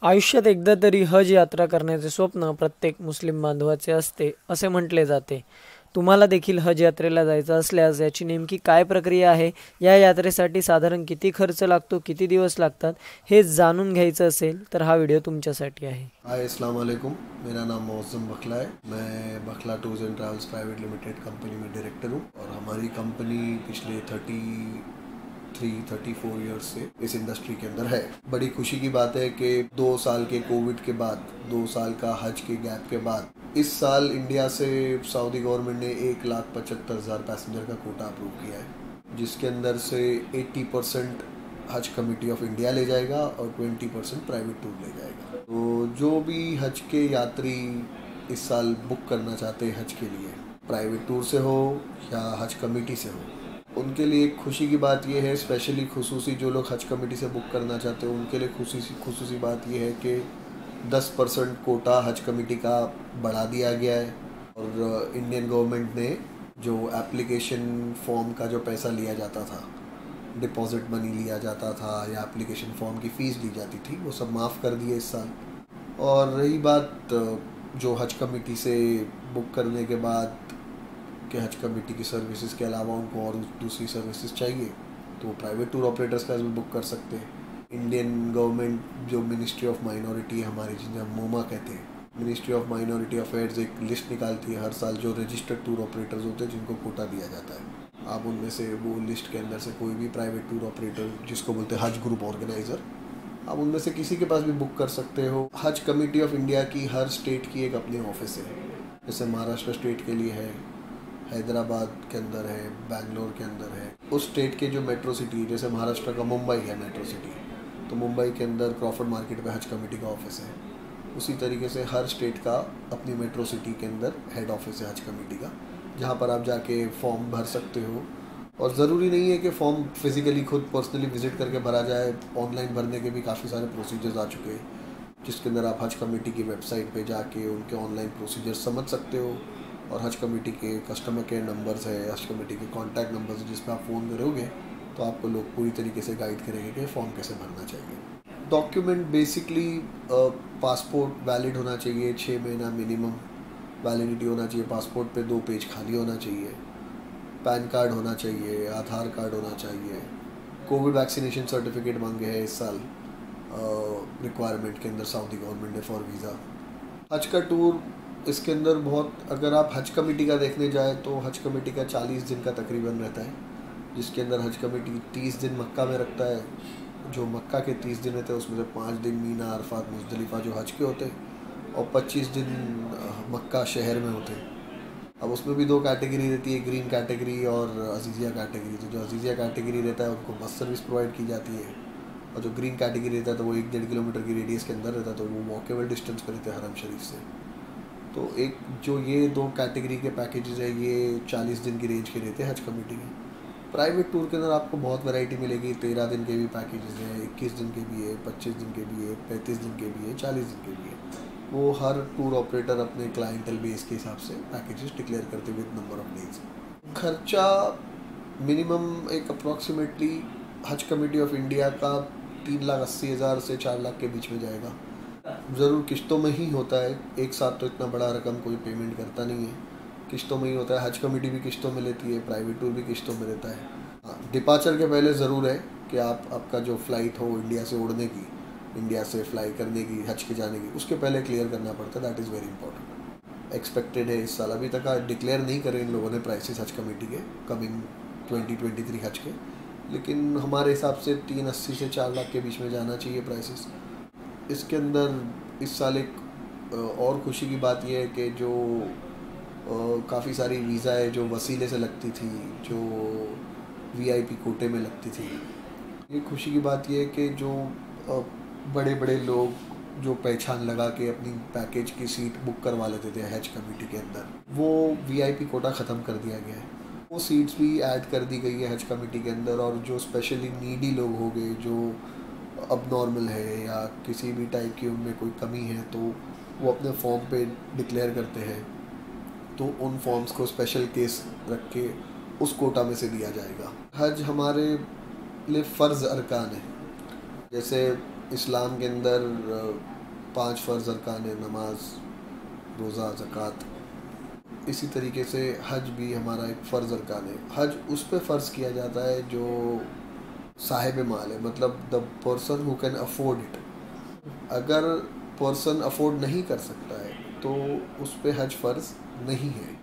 आयुष्यात एकदा तरी हज यात्रा करण्याचे स्वप्न प्रत्येक मुस्लिम बांधवाचे असते असे म्हटले जाते. तुम्हाला देखील हज यात्रेला जायचं असल्यास याची नेमकी काय प्रक्रिया आहे, या यात्रेसाठी साधारण किती खर्च लागतो, किती दिवस लागतात, हे जाणून घ्यायचं असेल तर हा व्हिडिओ तुमच्यासाठी आहे. हाय अस्सलाम वालेकुम, मेरा नाम मौसम बखला है। मैं Bakhla tours and travels private limited company में डायरेक्टर हूँ और हमारी कंपनी पिछले 34 ईयर्स से इस इंडस्ट्री के अंदर है। बड़ी खुशी की बात है कि 2 साल के कोविड के बाद, 2 साल का हज के गैप के बाद इस साल इंडिया से सऊदी गवर्नमेंट ने 1,75,000 पैसेंजर का कोटा अप्रूव किया है, जिसके अंदर से 80% हज कमेटी ऑफ इंडिया ले जाएगा और 20% प्राइवेट टूर ले जाएगा। तो जो भी हज के यात्री इस साल बुक करना चाहते हैं हज के लिए, प्राइवेट टूर से हो या हज कमेटी से हो, उनके लिए खुशी की बात यह है, स्पेशली खुसूसी जो लोग हज कमेटी से बुक करना चाहते हैं उनके लिए खुसूसी बात यह है कि 10% कोटा हज कमेटी का बढ़ा दिया गया है। और इंडियन गवर्नमेंट ने जो एप्लीकेशन फॉर्म का जो पैसा लिया जाता था, डिपॉजिट मनी लिया जाता था या एप्लीकेशन फॉर्म की फ़ीस ली जाती थी, वो सब माफ़ कर दिए इस साल। और रही बात जो हज कमेटी से बुक करने के बाद कि हज कमेटी की सर्विसेज के अलावा उनको और दूसरी सर्विसेज चाहिए तो वो प्राइवेट टूर ऑपरेटर्स का भी बुक कर सकते हैं। इंडियन गवर्नमेंट जो मिनिस्ट्री ऑफ माइनॉरिटी है हमारी, जिन्हें हम मोमा कहते हैं, मिनिस्ट्री ऑफ माइनॉरिटी अफेयर्स एक लिस्ट निकालती है हर साल जो रजिस्टर्ड टूर ऑपरेटर्स होते हैं जिनको कोटा दिया जाता है। आप उनमें से वो लिस्ट के अंदर से कोई भी प्राइवेट टूर ऑपरेटर, जिसको बोलते हैं हज ग्रुप ऑर्गेनाइज़र, आप उनमें से किसी के पास भी बुक कर सकते हो। हज कमेटी ऑफ इंडिया की हर स्टेट की एक अपनी ऑफिस है। जैसे महाराष्ट्र स्टेट के लिए है, हैदराबाद के अंदर है, बैंगलोर के अंदर है। उस स्टेट के जो मेट्रो सिटी, जैसे महाराष्ट्र का मुंबई है मेट्रो सिटी, तो मुंबई के अंदर क्रॉफर्ड मार्केट में हज कमेटी का ऑफिस है। उसी तरीके से हर स्टेट का अपनी मेट्रो सिटी के अंदर हेड ऑफिस है हज कमेटी का, जहाँ पर आप जाके फॉर्म भर सकते हो। और ज़रूरी नहीं है कि फ़ॉर्म फिज़िकली खुद पर्सनली विज़िट करके भरा जाए, ऑनलाइन भरने के भी काफ़ी सारे प्रोसीजर्स आ चुके हैं, जिसके अंदर आप हज कमेटी की वेबसाइट पे जाके उनके ऑनलाइन प्रोसीजर्स समझ सकते हो। और हज कमेटी के कस्टमर केयर नंबर्स है, हज कमेटी के कॉन्टैक्ट नंबर्स, जिस पर आप फ़ोन करोगे तो आपको लोग पूरी तरीके से गाइड करेंगे कि फॉर्म कैसे भरना चाहिए। डॉक्यूमेंट बेसिकली पासपोर्ट वैलिड होना चाहिए, 6 महीना मिनिमम वैलिडिटी होना चाहिए पासपोर्ट पे, 2 पेज खाली होना चाहिए, पैन कार्ड होना चाहिए, आधार कार्ड होना चाहिए, कोविड वैक्सीनेशन सर्टिफिकेट मांगे हैं इस साल रिक्वायरमेंट के अंदर सऊदी गवर्नमेंट ने फॉर वीज़ा। हज का टूर इसके अंदर बहुत, अगर आप हज कमेटी का देखने जाए तो हज कमेटी का 40 दिन का तकरीबन रहता है, जिसके अंदर हज कमेटी 30 दिन मक्का में रखता है। जो मक्का के 30 दिन रहते हैं उसमें से 5 दिन मीना, अरफात, मुज़दलिफ़ा जो हज के होते हैं, और 25 दिन मक्का शहर में होते हैं। अब उसमें भी 2 कैटेगरी रहती है, ग्रीन कैटेगरी और अजीज़िया कैटेगरी। तो जो अजीज़िया कैटेगरी रहता है उनको बस सर्विस प्रोवाइड की जाती है, और जो ग्रीन कैटेगरी रहता है तो वो 1-1.5 किलोमीटर की रेडियस के अंदर रहता है, तो वो वॉकेबल डिस्टेंस पर रहते हैं हरम शरीफ से। तो एक जो ये 2 कैटेगरी के पैकेजेस है, ये 40 दिन की रेंज के रहते हैं हज कमेटी के। प्राइवेट टूर के अंदर आपको बहुत वैरायटी मिलेगी, 13 दिन के भी पैकेजेस हैं, 21 दिन के भी है, 25 दिन के भी है, 35 दिन के भी है, 40 दिन के भी है। वो हर टूर ऑपरेटर अपने क्लाइंटल बेस के हिसाब से पैकेजेस डिक्लेयर करते विद नंबर ऑफ डेज। खर्चा मिनिमम एक अप्रॉक्सीमेटली हज कमेटी ऑफ इंडिया का 3,80,000 से 4 लाख के बीच में जाएगा। ज़रूर किश्तों में ही होता है, एक साथ तो इतना बड़ा रकम कोई पेमेंट करता नहीं है, किश्तों में ही होता है। हज कमेटी भी किश्तों में लेती है, प्राइवेट टूर भी किश्तों में रहता है। हाँ, डिपार्चर के पहले ज़रूर है कि आपका जो फ़्लाइट हो इंडिया से उड़ने की, इंडिया से फ्लाई करने की, हज के जाने की, उसके पहले क्लियर करना पड़ता है। That is very important. Expected है इस साल, अभी तक डिक्लेयर नहीं करे इन लोगों ने प्राइसेस हज कमेटी के कमिंग 2023 हज के, लेकिन हमारे हिसाब से 380 से 4 लाख के बीच में जाना चाहिए प्राइसेस। इसके अंदर इस साल एक और खुशी की बात यह है कि जो काफ़ी सारी वीज़ा है जो वसीले से लगती थी, जो वीआईपी कोटे में लगती थी, ये खुशी की बात यह है कि जो बड़े बड़े लोग जो पहचान लगा के अपनी पैकेज की सीट बुक करवा लेते थे हज कमेटी के अंदर, वो वीआईपी कोटा ख़त्म कर दिया गया है। वो सीट्स भी ऐड कर दी गई है हज कमेटी के अंदर, और जो स्पेशली नीडी लोग हो गए, जो अब नॉर्मल है या किसी भी टाइप की उनमें कोई कमी है, तो वो अपने फॉर्म पे डिक्लेयर करते हैं, तो उन फॉर्म्स को स्पेशल केस रख के उस कोटा में से दिया जाएगा। हज हमारे लिए फ़र्ज़ अरकान है। जैसे इस्लाम के अंदर 5 फ़र्ज़ अरकान है, नमाज, रोज़ा, ज़कात। इसी तरीके से हज भी हमारा एक फ़र्ज़ अरकान है। हज उस पे फ़र्ज़ किया जाता है जो साहिब माल है, मतलब the person who can afford it. अगर पर्सन अफोर्ड नहीं कर सकता है तो उस पे हज फ़र्ज़ नहीं है।